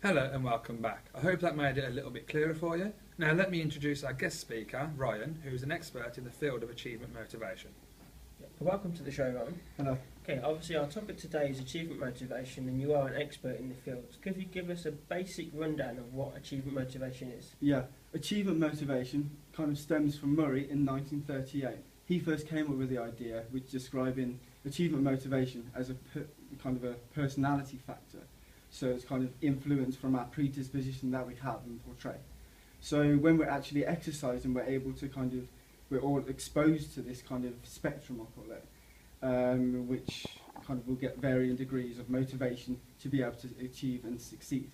Hello and welcome back. I hope that made it a little bit clearer for you. Now let me introduce our guest speaker, Ryan, who is an expert in the field of achievement motivation. Welcome to the show, Ryan. Hello. Okay, obviously our topic today is achievement motivation, and you are an expert in the field. Could you give us a basic rundown of what achievement motivation is? Yeah, achievement motivation kind of stems from Murray in 1938. He first came up with the idea, which describing achievement motivation as a kind of a personality factor. So it's kind of influence from our predisposition that we have and portray. So when we're actually exercising, we're able to we're all exposed to this kind of spectrum, I'll call it, which kind of will get varying degrees of motivation to be able to achieve and succeed.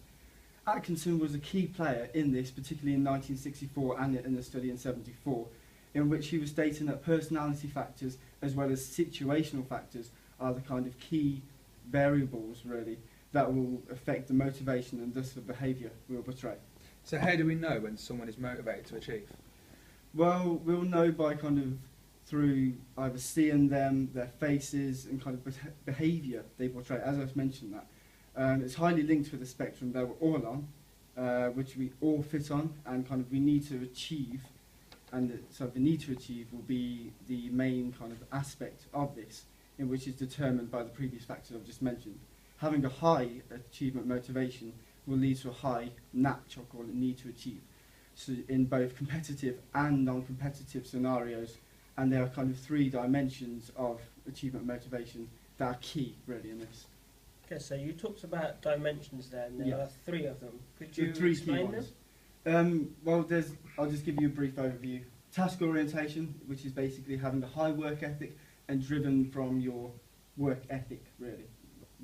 Atkinson was a key player in this, particularly in 1964 and in the study in 74, in which he was stating that personality factors as well as situational factors are the kind of key variables, really, that will affect the motivation and thus the behaviour we'll portray. So how do we know when someone is motivated to achieve? Well, we'll know by through either seeing them, their faces, and kind of behaviour they portray, as I've mentioned that. It's highly linked with the spectrum that we're all on, which we all fit on, and we need to achieve, and so the need to achieve will be the main kind of aspect of this, in which is determined by the previous factors I've just mentioned. Having a high achievement motivation will lead to a high NAC, I'll call it, need to achieve. So in both competitive and non-competitive scenarios, and there are kind of three dimensions of achievement motivation that are key, really, in this. Okay, so you talked about dimensions there, and there are three of them. Could you Three explain key them? ones. I'll just give you a brief overview. Task orientation, which is basically having a high work ethic and driven from your work ethic, really,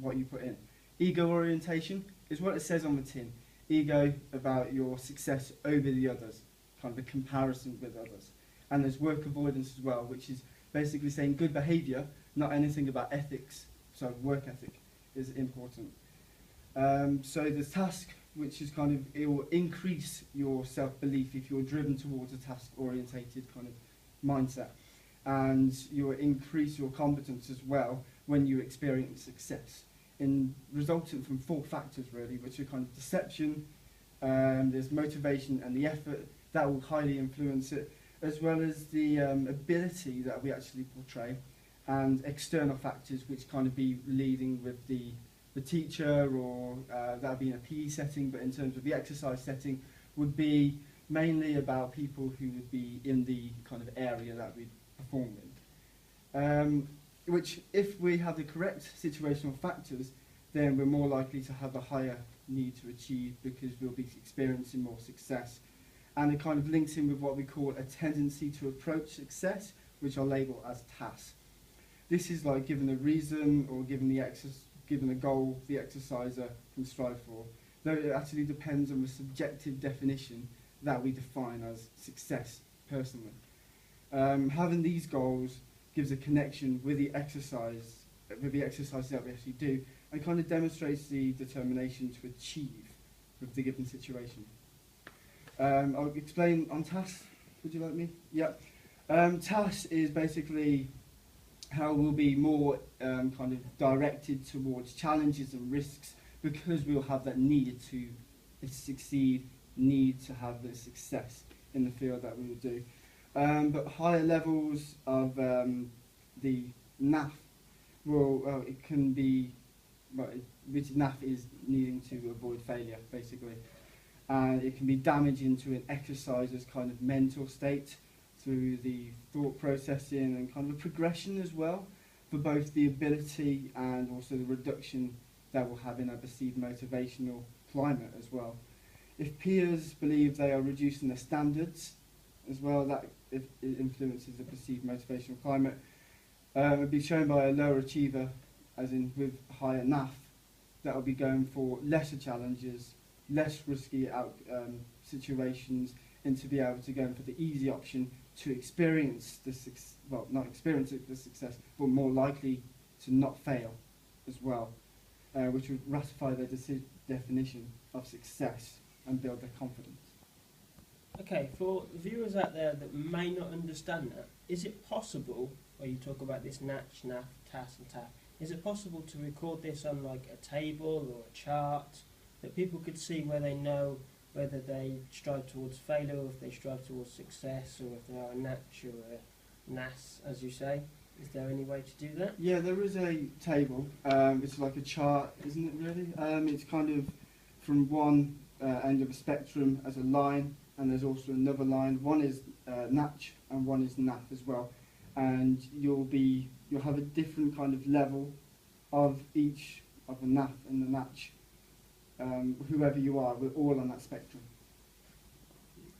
what you put in. Ego orientation is what it says on the tin. Ego about your success over the others, kind of a comparison with others. And there's work avoidance as well, which is basically saying good behaviour, not anything about ethics, so work ethic is important. So the task, which is it will increase your self-belief if you're driven towards a task-orientated kind of mindset. And you'll increase your competence as well when you experience success, resulting from four factors, really, which are deception, there's motivation and the effort that will highly influence it, as well as the ability that we actually portray, and external factors which be leading with the teacher, or that would be in a PE setting, but in terms of the exercise setting would be mainly about people who would be in the kind of area that we perform in. Which, if we have the correct situational factors, then we're more likely to have a higher need to achieve, because we'll be experiencing more success. And it links in with what we call a tendency to approach success, which I'll label as TAS. This is like given a reason or given a goal the exerciser can strive for, though it actually depends on the subjective definition that we define as success personally. Having these goals gives a connection with the exercise that we actually do, and demonstrates the determination to achieve with the given situation. I'll explain on TAS. Would you like me? Yeah. TAS is basically how we'll be more directed towards challenges and risks, because we'll have that need to succeed, need to have the success in the field that we will do. But higher levels of the NAF, it can be, which NAF is needing to avoid failure, basically. And it can be damaging to an exerciser's mental state through the thought processing and a progression as well, for both the ability and also the reduction that will have in a perceived motivational climate as well. If peers believe they are reducing their standards as well, that it influences the perceived motivational climate. It would be shown by a lower achiever, as in with higher NAF, that will be going for lesser challenges, less risky situations, and to be able to go for the easy option to experience the not experience the success, but more likely to not fail as well, which would ratify their definition of success and build their confidence. Okay, for viewers out there that may not understand that, is it possible, where you talk about this NAC, NAF, TAS and TAF, is it possible to record this on like a table or a chart that people could see where they know whether they strive towards failure, or if they strive towards success, or if they are a Natch or a NAS, as you say? Is there any way to do that? Yeah, there is a table. It's like a chart, isn't it really? It's kind of from one end of the spectrum as a line, and there's also another line. One is Natch and one is NAF as well. And you'll have a different kind of level of each of the NAF and the Natch. Whoever you are, we're all on that spectrum.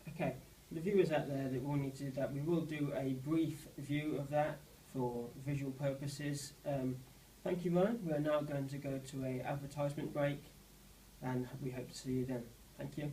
Okay, the viewers out there that will need to do that, we will do a brief view of that for visual purposes. Thank you, Ryan. We are now going to go to an advertisement break, and we hope to see you then. Thank you.